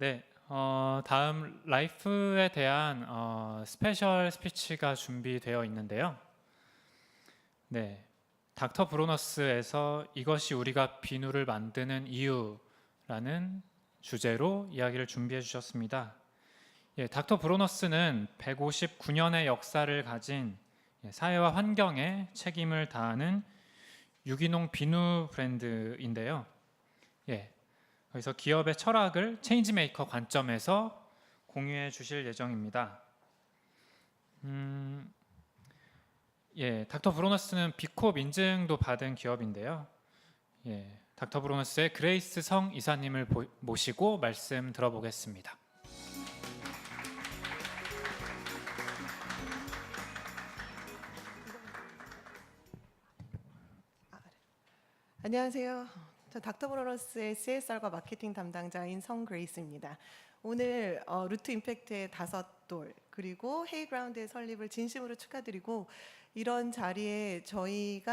네, 다음 라이프에 대한 스페셜 스피치가 준비되어 있는데요. 네, 닥터 브로너스에서 이것이 우리가 비누를 만드는 이유라는 주제로 이야기를 준비해 주셨습니다. 예, 닥터 브로너스는 159년의 역사를 가진 사회와 환경에 책임을 다하는 유기농 비누 브랜드인데요. 예, 그래서 기업의 철학을 체인지메이커 관점에서 공유해 주실 예정입니다. 예, 닥터 브로너스는 비콥 인증도 받은 기업인데요. 예, 닥터 브로너스의 그레이스 성 이사님을 모시고 말씀 들어보겠습니다. 안녕하세요. 저 닥터브로너스의 CSR과 마케팅 담당자인 성그레이스입니다. 오늘 루트 임팩트의 5돌 그리고 헤이그라운드의 설립을 진심으로 축하드리고, 이런 자리에 저희의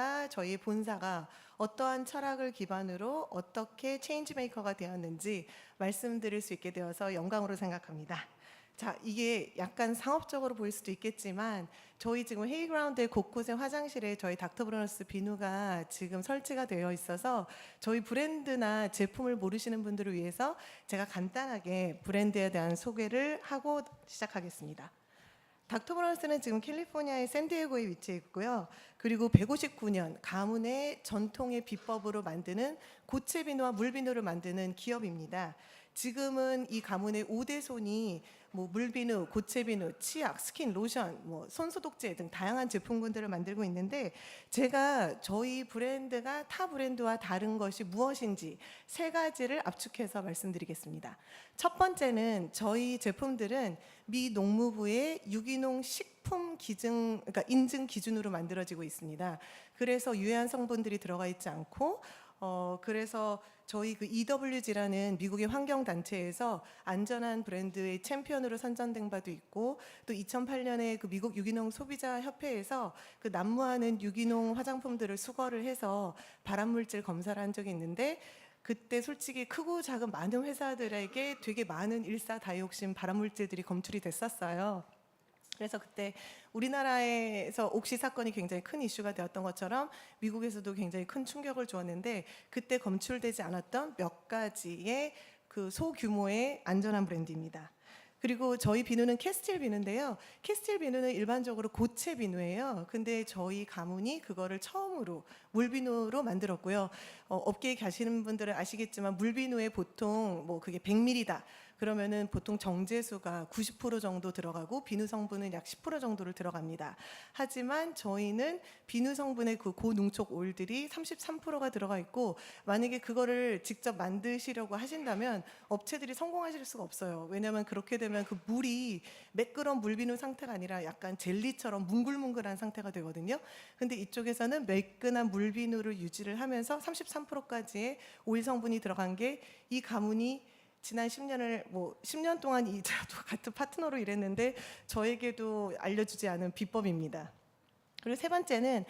본사가 어떠한 철학을 기반으로 어떻게 체인지메이커가 되었는지 말씀드릴 수 있게 되어서 영광으로 생각합니다. 자, 이게 약간 상업적으로 보일 수도 있겠지만 저희 지금 헤이그라운드의 곳곳에 화장실에 저희 닥터브로너스 비누가 지금 설치가 되어 있어서 저희 브랜드나 제품을 모르시는 분들을 위해서 제가 간단하게 브랜드에 대한 소개를 하고 시작하겠습니다. 닥터브로너스는 지금 캘리포니아의 샌디에고에 위치해 있고요. 그리고 159년 가문의 전통의 비법으로 만드는 고체 비누와 물 비누를 만드는 기업입니다. 지금은 이 가문의 5대 손이 물비누, 고체비누, 치약, 스킨, 로션, 손소독제 등 다양한 제품군들을 만들고 있는데, 제가 저희 브랜드가 타 브랜드와 다른 것이 무엇인지 3가지를 압축해서 말씀드리겠습니다. 첫 번째는 저희 제품들은 미 농무부의 유기농 식품 인증 기준으로 만들어지고 있습니다. 그래서 유해한 성분들이 들어가 있지 않고, 그래서 저희 EWG라는 미국의 환경단체에서 안전한 브랜드의 챔피언으로 선정된 바도 있고, 또 2008년에 미국 유기농 소비자 협회에서 난무하는 유기농 화장품들을 수거를 해서 발암물질 검사를 한 적이 있는데, 그때 솔직히 크고 작은 많은 회사들에게 되게 많은 일사다이옥신 발암물질들이 검출이 됐었어요. 그래서 그때 우리나라에서 옥시 사건이 굉장히 큰 이슈가 되었던 것처럼 미국에서도 굉장히 큰 충격을 주었는데, 그때 검출되지 않았던 몇 가지의 소규모의 안전한 브랜드입니다. 그리고 저희 비누는 캐스틸 비누인데요. 캐스틸 비누는 일반적으로 고체 비누예요. 근데 저희 가문이 그거를 처음으로 물비누로 만들었고요. 업계에 계시는 분들은 아시겠지만 물비누에 보통 그게 100ml다. 그러면은 보통 정제수가 90% 정도 들어가고 비누 성분은 약 10% 정도를 들어갑니다. 하지만 저희는 비누 성분의 고농축 오일들이 33%가 들어가 있고, 만약에 그거를 직접 만드시려고 하신다면 업체들이 성공하실 수가 없어요. 왜냐하면 그렇게 되면 물이 매끄러운 물비누 상태가 아니라 약간 젤리처럼 뭉글뭉글한 상태가 되거든요. 근데 이쪽에서는 매끈한 물비누를 유지를 하면서 33%까지의 오일 성분이 들어간 게, 이 가문이 지난 10년 동안 저도 같은 파트너로 일했는데 저에게도 알려주지 않은 비법입니다. 그리고 3번째는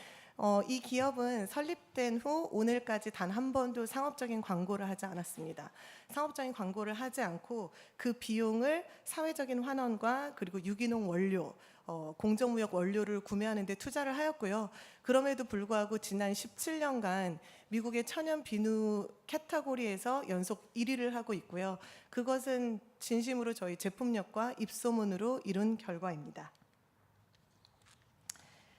이 기업은 설립된 후 오늘까지 단 한 번도 상업적인 광고를 하지 않았습니다. 상업적인 광고를 하지 않고 그 비용을 사회적인 환원과 그리고 유기농 원료, 공정무역 원료를 구매하는 데 투자를 하였고요. 그럼에도 불구하고 지난 17년간 미국의 천연 비누 캐터고리에서 연속 1위를 하고 있고요. 그것은 진심으로 저희 제품력과 입소문으로 이룬 결과입니다.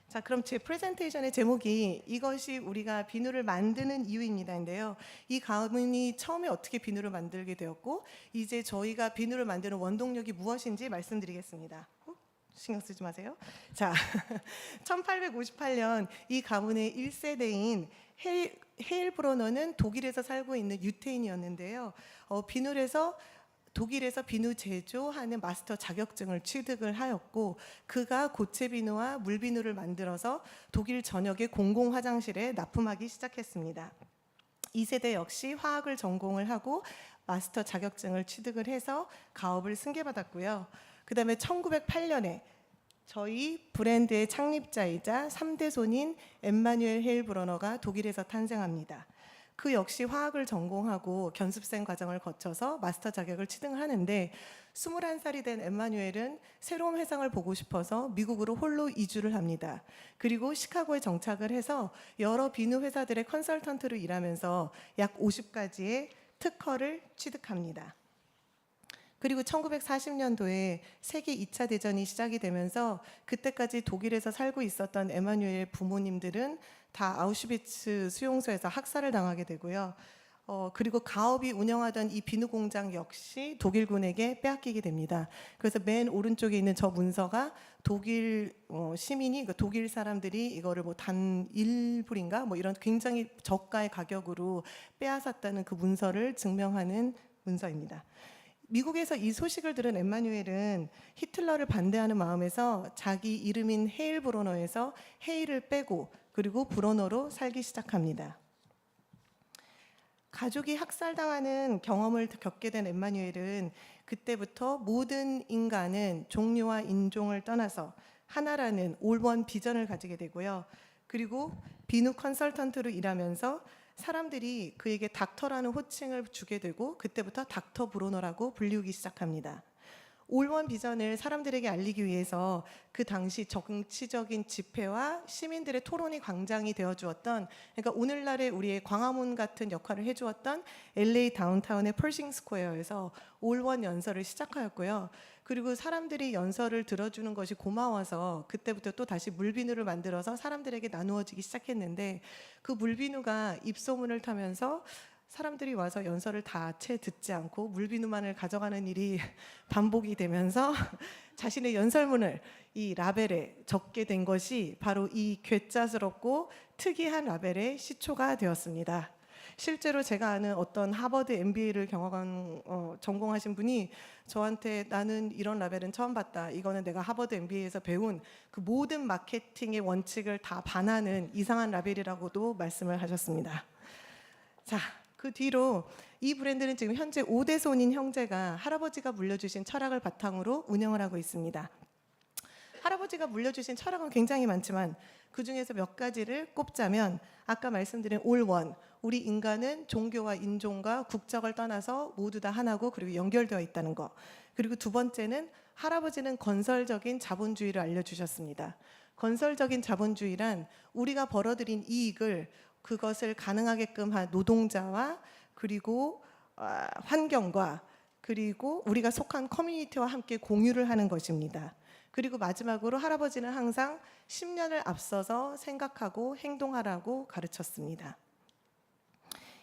자, 그럼 제 프레젠테이션의 제목이 이것이 우리가 비누를 만드는 이유입니다인데요. 이 가문이 처음에 어떻게 비누를 만들게 되었고, 이제 저희가 비누를 만드는 원동력이 무엇인지 말씀드리겠습니다. 신경 쓰지 마세요. 자, 1858년 이 가문의 1세대인 헤일 브로너는 독일에서 살고 있는 유태인이었는데요. 독일에서 비누 제조하는 마스터 자격증을 취득을 하였고, 그가 고체 비누와 물 비누를 만들어서 독일 전역의 공공 화장실에 납품하기 시작했습니다. 2세대 역시 화학을 전공을 하고 마스터 자격증을 취득을 해서 가업을 승계받았고요. 그 다음에 1908년에 저희 브랜드의 창립자이자 3대 손인 엠마뉴엘 헤일 브로너가 독일에서 탄생합니다. 그 역시 화학을 전공하고 견습생 과정을 거쳐서 마스터 자격을 취득하는데 21살이 된 엠마뉴엘은 새로운 회상을 보고 싶어서 미국으로 홀로 이주를 합니다. 그리고 시카고에 정착을 해서 여러 비누 회사들의 컨설턴트로 일하면서 약 50가지의 특허를 취득합니다. 그리고 1940년도에 세계 2차 대전이 시작이 되면서 그때까지 독일에서 살고 있었던 에마뉴엘의 부모님들은 다 아우슈비츠 수용소에서 학살을 당하게 되고요. 그리고 가업이 운영하던 이 비누 공장 역시 독일군에게 빼앗기게 됩니다. 그래서 맨 오른쪽에 있는 저 문서가 독일 시민이, 그러니까 독일 사람들이 이거를 뭐 단 1불인가 뭐 이런 굉장히 저가의 가격으로 빼앗았다는 그 문서를 증명하는 문서입니다. 미국에서 이 소식을 들은 엠마뉴엘은 히틀러를 반대하는 마음에서 자기 이름인 헤일 브로너에서 헤일을 빼고 그리고 브로너로 살기 시작합니다. 가족이 학살당하는 경험을 겪게 된 엠마뉴엘은 그때부터 모든 인간은 종류와 인종을 떠나서 하나라는 올원 비전을 가지게 되고요. 그리고 비누 컨설턴트로 일하면서 사람들이 그에게 닥터라는 호칭을 주게 되고 그때부터 닥터 브로너라고 불리우기 시작합니다. 올원 비전을 사람들에게 알리기 위해서 그 당시 정치적인 집회와 시민들의 토론이 광장이 되어주었던, 그러니까 오늘날의 우리의 광화문 같은 역할을 해주었던 LA 다운타운의 펄싱 스퀘어에서 올원 연설을 시작하였고요. 그리고 사람들이 연설을 들어주는 것이 고마워서 그때부터 또 다시 물비누를 만들어서 사람들에게 나누어지기 시작했는데 그 물비누가 입소문을 타면서 사람들이 와서 연설을 다 채 듣지 않고 물비누만을 가져가는 일이 반복이 되면서 자신의 연설문을 이 라벨에 적게 된 것이 바로 이 괴짜스럽고 특이한 라벨의 시초가 되었습니다. 실제로 제가 아는 어떤 하버드 MBA를 전공하신 분이 저한테 나는 이런 라벨은 처음 봤다. 이거는 내가 하버드 MBA에서 배운 그 모든 마케팅의 원칙을 다 반하는 이상한 라벨이라고도 말씀을 하셨습니다. 자, 그 뒤로 이 브랜드는 지금 현재 5대 손인 형제가 할아버지가 물려주신 철학을 바탕으로 운영을 하고 있습니다. 할아버지가 물려주신 철학은 굉장히 많지만 그 중에서 몇 가지를 꼽자면 아까 말씀드린 올원, 우리 인간은 종교와 인종과 국적을 떠나서 모두 다 하나고 그리고 연결되어 있다는 거. 그리고 두 번째는 할아버지는 건설적인 자본주의를 알려주셨습니다. 건설적인 자본주의란 우리가 벌어들인 이익을 그것을 가능하게끔 한 노동자와 그리고 환경과 그리고 우리가 속한 커뮤니티와 함께 공유를 하는 것입니다. 그리고 마지막으로 할아버지는 항상 10년을 앞서서 생각하고 행동하라고 가르쳤습니다.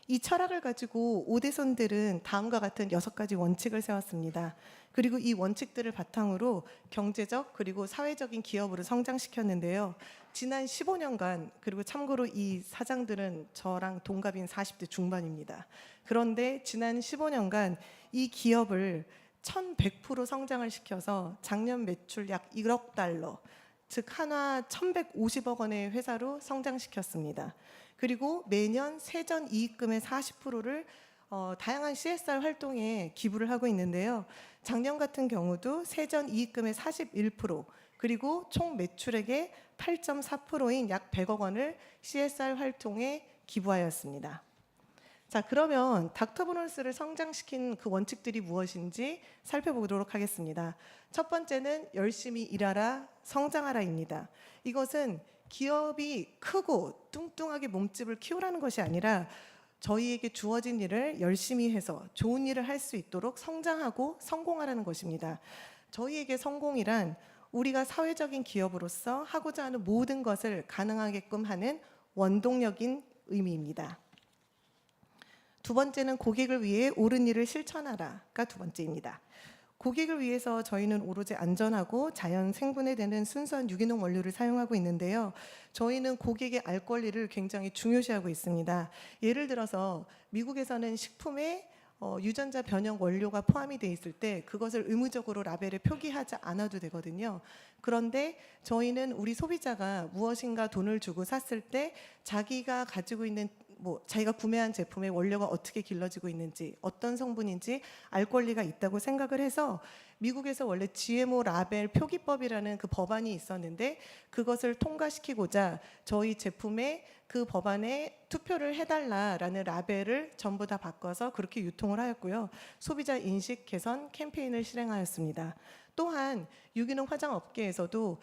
이 철학을 가지고 오대손들은 다음과 같은 6가지 원칙을 세웠습니다. 그리고 이 원칙들을 바탕으로 경제적 그리고 사회적인 기업으로 성장시켰는데요. 지난 15년간, 그리고 참고로 이 사장들은 저랑 동갑인 40대 중반입니다. 그런데 지난 15년간 이 기업을 1100% 성장을 시켜서 작년 매출 약 1억 달러, 즉 한화 1150억 원의 회사로 성장시켰습니다. 그리고 매년 세전 이익금의 40%를 다양한 CSR 활동에 기부를 하고 있는데요. 작년 같은 경우도 세전 이익금의 41%, 그리고 총 매출액의 8.4%인 약 100억 원을 CSR 활동에 기부하였습니다. 자, 그러면 닥터브론스를 성장시킨 그 원칙들이 무엇인지 살펴보도록 하겠습니다. 첫 번째는 열심히 일하라, 성장하라입니다. 이것은 기업이 크고 뚱뚱하게 몸집을 키우라는 것이 아니라 저희에게 주어진 일을 열심히 해서 좋은 일을 할 수 있도록 성장하고 성공하라는 것입니다. 저희에게 성공이란 우리가 사회적인 기업으로서 하고자 하는 모든 것을 가능하게끔 하는 원동력인 의미입니다. 두 번째는 고객을 위해 옳은 일을 실천하라가 두 번째입니다. 고객을 위해서 저희는 오로지 안전하고 자연 생분해되는 순수한 유기농 원료를 사용하고 있는데요. 저희는 고객의 알 권리를 굉장히 중요시하고 있습니다. 예를 들어서 미국에서는 식품에 유전자 변형 원료가 포함이 되어 있을 때 그것을 의무적으로 라벨에 표기하지 않아도 되거든요. 그런데 저희는 우리 소비자가 무엇인가 돈을 주고 샀을 때 자기가 가지고 있는 뭐 자기가 구매한 제품의 원료가 어떻게 길러지고 있는지, 어떤 성분인지 알 권리가 있다고 생각을 해서 미국에서 원래 GMO 라벨 표기법이라는 그 법안이 있었는데 그것을 통과시키고자 저희 제품에 그 법안에 투표를 해달라라는 라벨을 전부 다 바꿔서 그렇게 유통을 하였고요. 소비자 인식 개선 캠페인을 실행하였습니다. 또한 유기농 화장 업계에서도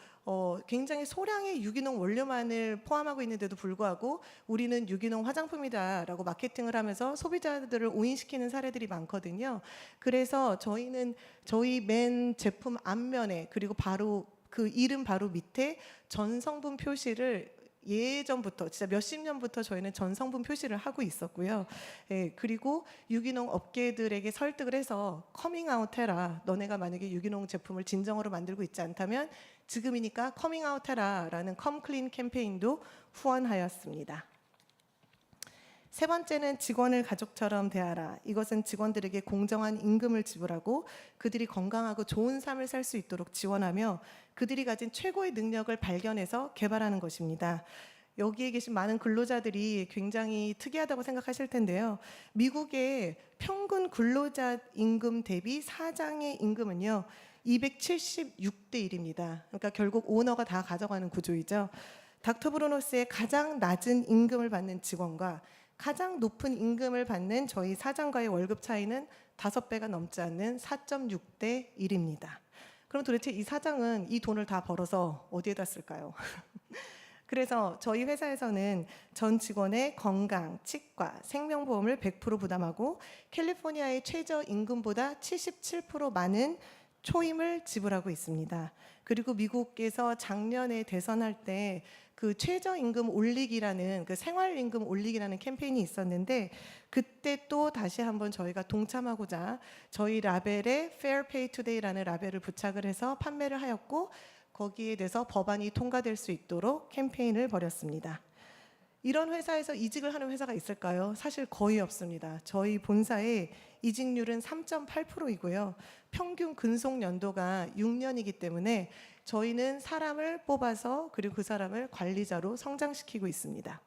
굉장히 소량의 유기농 원료만을 포함하고 있는데도 불구하고 우리는 유기농 화장품이다라고 마케팅을 하면서 소비자들을 오인시키는 사례들이 많거든요. 그래서 저희는 저희 맨 제품 앞면에 그리고 바로 그 이름 바로 밑에 전 성분 표시를 예전부터 진짜 몇십 년부터 저희는 전 성분 표시를 하고 있었고요. 예, 그리고 유기농 업계들에게 설득을 해서 커밍아웃 해라. 너네가 만약에 유기농 제품을 진정으로 만들고 있지 않다면 지금이니까 커밍아웃 해라라는 컴클린 캠페인도 후원하였습니다. 세 번째는 직원을 가족처럼 대하라. 이것은 직원들에게 공정한 임금을 지불하고 그들이 건강하고 좋은 삶을 살 수 있도록 지원하며 그들이 가진 최고의 능력을 발견해서 개발하는 것입니다. 여기에 계신 많은 근로자들이 굉장히 특이하다고 생각하실 텐데요. 미국의 평균 근로자 임금 대비 사장의 임금은요. 276대 1입니다. 그러니까 결국 오너가 다 가져가는 구조이죠. 닥터 브루노스의 가장 낮은 임금을 받는 직원과 가장 높은 임금을 받는 저희 사장과의 월급 차이는 5배가 넘지 않는 4.6대 1입니다. 그럼 도대체 이 사장은 이 돈을 다 벌어서 어디에다 쓸까요? 그래서 저희 회사에서는 전 직원의 건강, 치과, 생명보험을 100% 부담하고 캘리포니아의 최저 임금보다 77% 많은 초임을 지불하고 있습니다. 그리고 미국에서 작년에 대선할 때 그 최저임금 올리기라는 그 생활임금 올리기라는 캠페인이 있었는데 그때 또 다시 한번 저희가 동참하고자 저희 라벨에 Fair Pay Today라는 라벨을 부착을 해서 판매를 하였고 거기에 대해서 법안이 통과될 수 있도록 캠페인을 벌였습니다. 이런 회사에서 이직을 하는 회사가 있을까요? 사실 거의 없습니다. 저희 본사의 이직률은 3.8%이고요. 평균 근속 연도가 6년이기 때문에 저희는 사람을 뽑아서 그리고 그 사람을 관리자로 성장시키고 있습니다.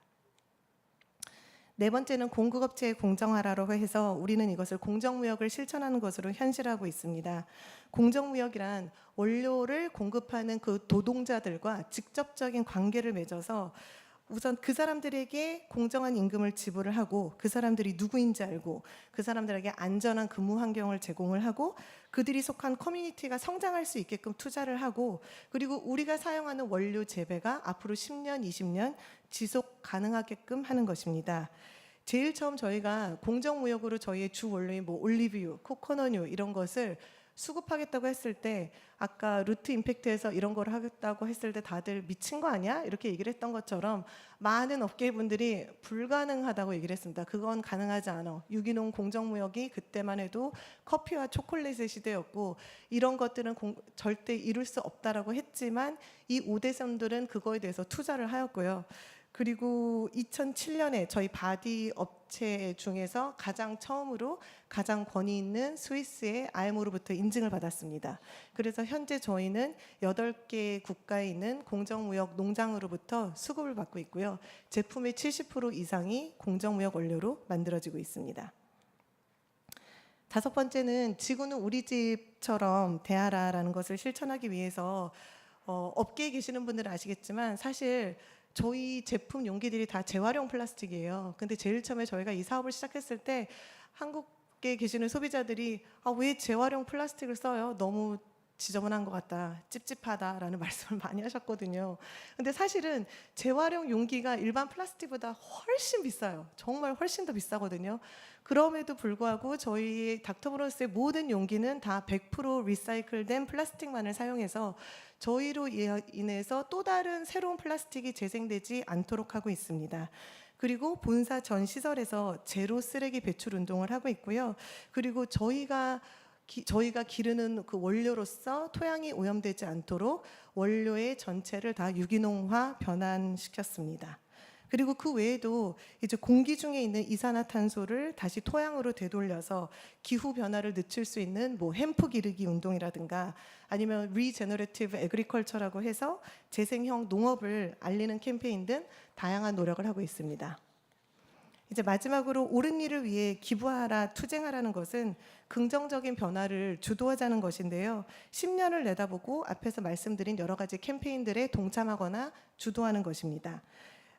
네 번째는 공급업체의 공정화라고 해서 우리는 이것을 공정무역을 실천하는 것으로 현실화하고 있습니다. 공정무역이란 원료를 공급하는 그 노동자들과 직접적인 관계를 맺어서 우선 그 사람들에게 공정한 임금을 지불을 하고 그 사람들이 누구인지 알고 그 사람들에게 안전한 근무 환경을 제공을 하고 그들이 속한 커뮤니티가 성장할 수 있게끔 투자를 하고 그리고 우리가 사용하는 원료 재배가 앞으로 10년, 20년 지속 가능하게끔 하는 것입니다. 제일 처음 저희가 공정무역으로 저희의 주 원료인 뭐 올리브유, 코코넛유 이런 것을 수급하겠다고 했을 때 아까 루트 임팩트에서 이런 걸 하겠다고 했을 때 다들 미친 거 아니야? 이렇게 얘기를 했던 것처럼 많은 업계분들이 불가능하다고 얘기를 했습니다. 그건 가능하지 않아. 유기농 공정무역이 그때만 해도 커피와 초콜릿의 시대였고 이런 것들은 절대 이룰 수 없다라고 했지만 이 5대선들은 그거에 대해서 투자를 하였고요. 그리고 2007년에 저희 바디 업체 중에서 가장 처음으로 가장 권위 있는 스위스의 IMO로부터 인증을 받았습니다. 그래서 현재 저희는 8개 국가에 있는 공정무역 농장으로부터 수급을 받고 있고요. 제품의 70% 이상이 공정무역 원료로 만들어지고 있습니다. 다섯 번째는 지구는 우리 집처럼 대하라라는 것을 실천하기 위해서 업계에 계시는 분들은 아시겠지만 사실 저희 제품 용기들이 다 재활용 플라스틱이에요. 근데 제일 처음에 저희가 이 사업을 시작했을 때 한국에 계시는 소비자들이 왜 재활용 플라스틱을 써요? 너무 지저분한 것 같다, 찝찝하다라는 말씀을 많이 하셨거든요. 근데 사실은 재활용 용기가 일반 플라스틱보다 훨씬 비싸요. 정말 훨씬 더 비싸거든요. 그럼에도 불구하고 저희 닥터브론스의 모든 용기는 다 100% 리사이클된 플라스틱만을 사용해서 저희로 인해서 또 다른 새로운 플라스틱이 재생되지 않도록 하고 있습니다. 그리고 본사 전 시설에서 제로 쓰레기 배출 운동을 하고 있고요. 그리고 저희가 기르는 그 원료로서 토양이 오염되지 않도록 원료의 전체를 다 유기농화 변환시켰습니다. 그리고 그 외에도 이제 공기 중에 있는 이산화탄소를 다시 토양으로 되돌려서 기후 변화를 늦출 수 있는 뭐 햄프 기르기 운동이라든가 아니면 리제너레티브 에그리컬처라고 해서 재생형 농업을 알리는 캠페인 등 다양한 노력을 하고 있습니다. 이제 마지막으로 옳은 일을 위해 기부하라, 투쟁하라는 것은 긍정적인 변화를 주도하자는 것인데요. 10년을 내다보고 앞에서 말씀드린 여러 가지 캠페인들에 동참하거나 주도하는 것입니다.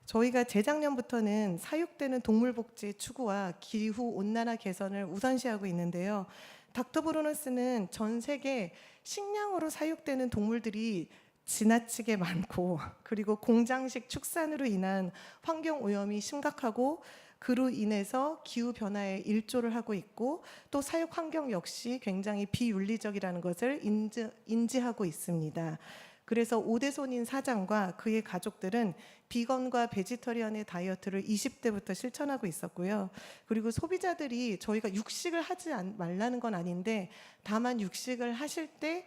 저희가 재작년부터는 사육되는 동물 복지 추구와 기후 온난화 개선을 우선시하고 있는데요. 닥터 브루너스는 전 세계 식량으로 사육되는 동물들이 지나치게 많고, 그리고 공장식 축산으로 인한 환경 오염이 심각하고, 그로 인해서 기후 변화에 일조를 하고 있고, 또 사육 환경 역시 굉장히 비윤리적이라는 것을 인지하고 있습니다. 그래서 오대손인 사장과 그의 가족들은 비건과 베지터리언의 다이어트를 20대부터 실천하고 있었고요. 그리고 소비자들이 저희가 육식을 하지 말라는 건 아닌데, 다만 육식을 하실 때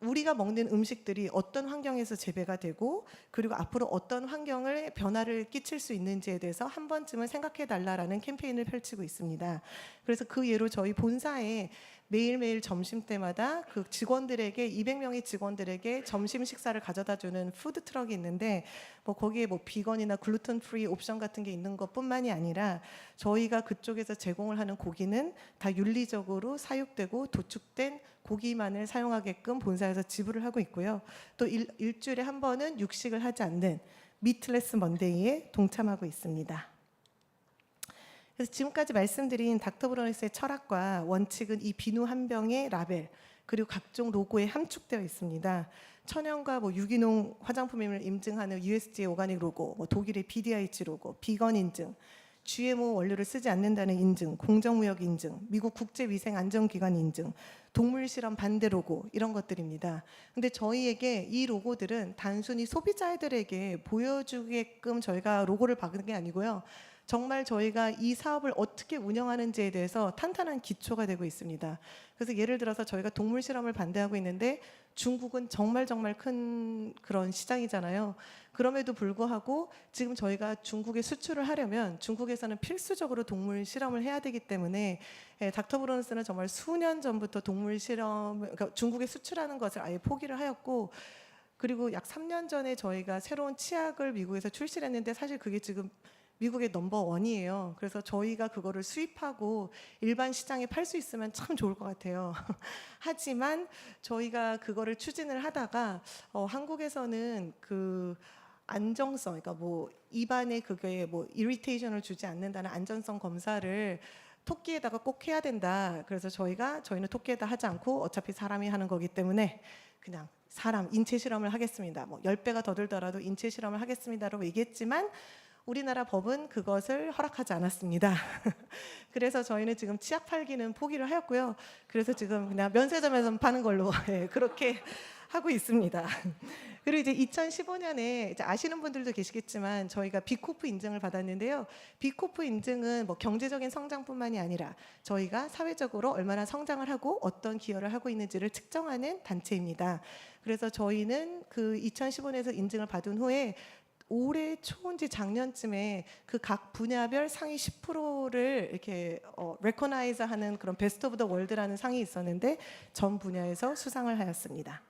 우리가 먹는 음식들이 어떤 환경에서 재배가 되고, 그리고 앞으로 어떤 환경을 변화를 끼칠 수 있는지에 대해서 한 번쯤은 생각해 달라라는 캠페인을 펼치고 있습니다. 그래서 그 예로 저희 본사에 매일매일 점심때마다 그 직원들에게 200명의 직원들에게 점심 식사를 가져다 주는 푸드 트럭이 있는데, 거기에 비건이나 글루텐 프리 옵션 같은 게 있는 것뿐만이 아니라 저희가 그쪽에서 제공을 하는 고기는 다 윤리적으로 사육되고 도축된 고기만을 사용하게끔 본사에서 지불을 하고 있고요. 또 일주일에 한 번은 육식을 하지 않는 미트레스 먼데이에 동참하고 있습니다. 그래서 지금까지 말씀드린 닥터 브루너스의 철학과 원칙은 이 비누 한 병의 라벨, 그리고 각종 로고에 함축되어 있습니다. 천연과 유기농 화장품임을 인증하는 USDA 오가닉 로고, 독일의 BDIH 로고, 비건 인증, GMO 원료를 쓰지 않는다는 인증, 공정무역 인증, 미국 국제위생안전기관 인증, 동물 실험 반대 로고, 이런 것들입니다. 근데 저희에게 이 로고들은 단순히 소비자들에게 보여주게끔 저희가 로고를 박은 게 아니고요. 정말 저희가 이 사업을 어떻게 운영하는지에 대해서 탄탄한 기초가 되고 있습니다. 그래서 예를 들어서 저희가 동물 실험을 반대하고 있는데 중국은 정말 큰 그런 시장이잖아요. 그럼에도 불구하고 지금 저희가 중국에 수출을 하려면 중국에서는 필수적으로 동물 실험을 해야 되기 때문에 닥터 브루너스는 정말 수년 전부터 동물 실험, 그러니까 중국에 수출하는 것을 아예 포기를 하였고, 그리고 약 3년 전에 저희가 새로운 치약을 미국에서 출시를 했는데 사실 그게 지금 미국의 넘버1이에요. 그래서 저희가 그거를 수입하고 일반 시장에 팔 수 있으면 참 좋을 것 같아요. 하지만 저희가 그거를 추진을 하다가 한국에서는 그 안정성, 그러니까 입안에 그게 이리테이션을 주지 않는다는 안전성 검사를 토끼에다가 꼭 해야 된다. 그래서 저희는 토끼에다 하지 않고 어차피 사람이 하는 거기 때문에 그냥 사람 인체 실험을 하겠습니다. 10배가 더 들더라도 인체 실험을 하겠습니다라고 얘기했지만 우리나라 법은 그것을 허락하지 않았습니다. 그래서 저희는 지금 치약 팔기는 포기를 하였고요. 그래서 지금 그냥 면세점에서 파는 걸로 그렇게 하고 있습니다. 그리고 이제 2015년에 이제 아시는 분들도 계시겠지만 저희가 비코프 인증을 받았는데요. 비코프 인증은 경제적인 성장뿐만이 아니라 저희가 사회적으로 얼마나 성장을 하고 어떤 기여를 하고 있는지를 측정하는 단체입니다. 그래서 저희는 그 2015년에서 인증을 받은 후에 올해 초인지 작년쯤에 그 각 분야별 상위 10%를 이렇게 레코나이즈하는 그런 베스트 오브 더 월드라는 상이 있었는데 전 분야에서 수상을 하였습니다.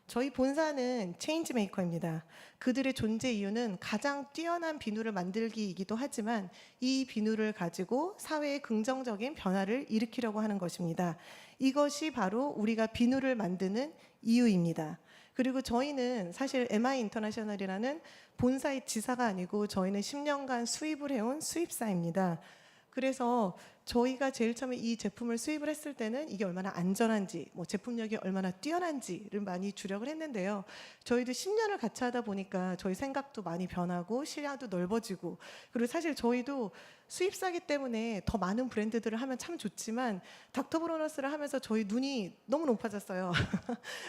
저희 본사는 체인지 메이커입니다. 그들의 존재 이유는 가장 뛰어난 비누를 만들기이기도 하지만 이 비누를 가지고 사회에 긍정적인 변화를 일으키려고 하는 것입니다. 이것이 바로 우리가 비누를 만드는 이유입니다. 그리고 저희는 사실 MI 인터내셔널이라는 본사의 지사가 아니고 저희는 10년간 수입을 해온 수입사입니다. 그래서 저희가 제일 처음에 이 제품을 수입을 했을 때는 이게 얼마나 안전한지, 제품력이 얼마나 뛰어난지를 많이 주력을 했는데요. 저희도 10년을 같이 하다 보니까 저희 생각도 많이 변하고 시야도 넓어지고, 그리고 사실 저희도 수입사기 때문에 더 많은 브랜드들을 하면 참 좋지만 닥터 브루너스를 하면서 저희 눈이 너무 높아졌어요.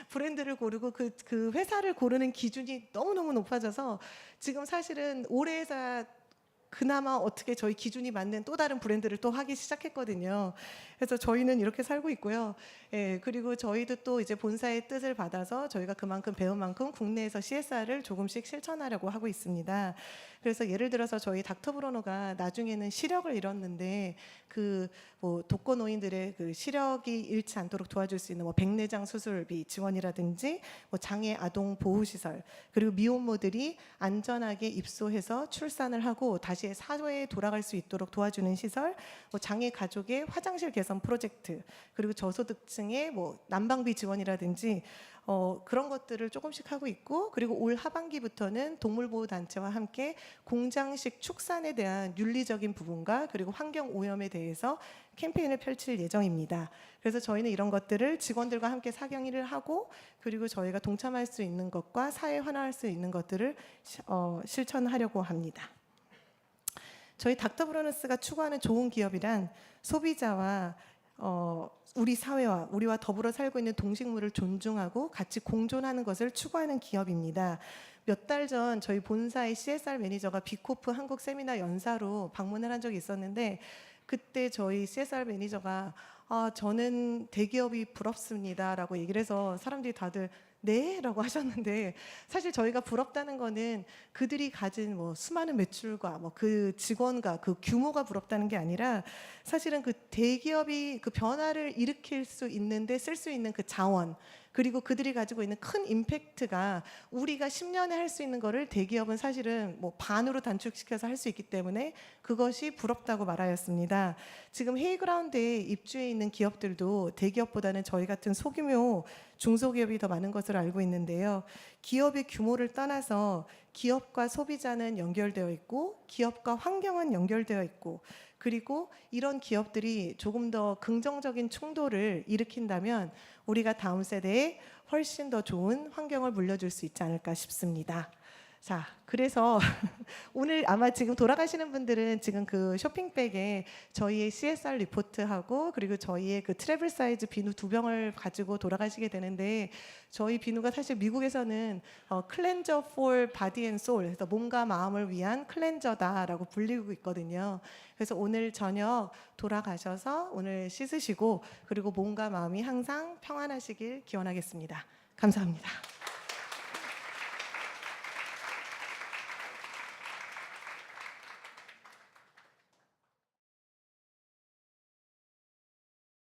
브랜드를 고르고 그 회사를 고르는 기준이 너무너무 높아져서 지금 사실은 올해 회사 그나마 어떻게 저희 기준이 맞는 또 다른 브랜드를 또 하기 시작했거든요. 그래서 저희는 이렇게 살고 있고요. 그리고 저희도 또 이제 본사의 뜻을 받아서 저희가 그만큼 배운 만큼 국내에서 CSR을 조금씩 실천하려고 하고 있습니다. 그래서 예를 들어서 저희 닥터 브루너가 나중에는 시력을 잃었는데 독거노인들의 그 시력이 잃지 않도록 도와줄 수 있는 백내장 수술비 지원이라든지 장애 아동 보호 시설, 그리고 미혼모들이 안전하게 입소해서 출산을 하고 다시 다시 사회에 돌아갈 수 있도록 도와주는 시설, 뭐 장애 가족의 화장실 개선 프로젝트, 그리고 저소득층의 뭐 난방비 지원이라든지 그런 것들을 조금씩 하고 있고, 그리고 올 하반기부터는 동물보호단체와 함께 공장식 축산에 대한 윤리적인 부분과 그리고 환경 오염에 대해서 캠페인을 펼칠 예정입니다. 그래서 저희는 이런 것들을 직원들과 함께 사경위를 하고, 그리고 저희가 동참할 수 있는 것과 사회에 환원할 수 있는 것들을 실천하려고 합니다. 저희 닥터브로너스가 추구하는 좋은 기업이란 소비자와 우리 사회와 우리와 더불어 살고 있는 동식물을 존중하고 같이 공존하는 것을 추구하는 기업입니다. 몇 달 전 저희 본사의 CSR 매니저가 비코프 한국 세미나 연사로 방문을 한 적이 있었는데, 그때 저희 CSR 매니저가 저는 대기업이 부럽습니다라고 얘기를 해서 사람들이 다들 네? 라고 하셨는데, 사실 저희가 부럽다는 거는 그들이 가진 뭐 수많은 매출과 뭐 그 직원과 그 규모가 부럽다는 게 아니라, 사실은 그 대기업이 그 변화를 일으킬 수 있는데 쓸 수 있는 그 자원, 그리고 그들이 가지고 있는 큰 임팩트가 우리가 10년에 할 수 있는 거를 대기업은 사실은 뭐 반으로 단축시켜서 할 수 있기 때문에 그것이 부럽다고 말하였습니다. 지금 헤이그라운드에 입주해 있는 기업들도 대기업보다는 저희 같은 소규모 중소기업이 더 많은 것으로 알고 있는데요. 기업의 규모를 떠나서 기업과 소비자는 연결되어 있고, 기업과 환경은 연결되어 있고, 그리고 이런 기업들이 조금 더 긍정적인 충돌을 일으킨다면 우리가 다음 세대에 훨씬 더 좋은 환경을 물려줄 수 있지 않을까 싶습니다. 자, 그래서 오늘 아마 지금 돌아가시는 분들은 지금 그 쇼핑백에 저희의 CSR 리포트하고, 그리고 저희의 그 트래블 사이즈 비누 2병을 가지고 돌아가시게 되는데, 저희 비누가 사실 미국에서는 클렌저 for body and soul, 그래서 몸과 마음을 위한 클렌저다라고 불리고 있거든요. 그래서 오늘 저녁 돌아가셔서 오늘 씻으시고, 그리고 몸과 마음이 항상 평안하시길 기원하겠습니다. 감사합니다.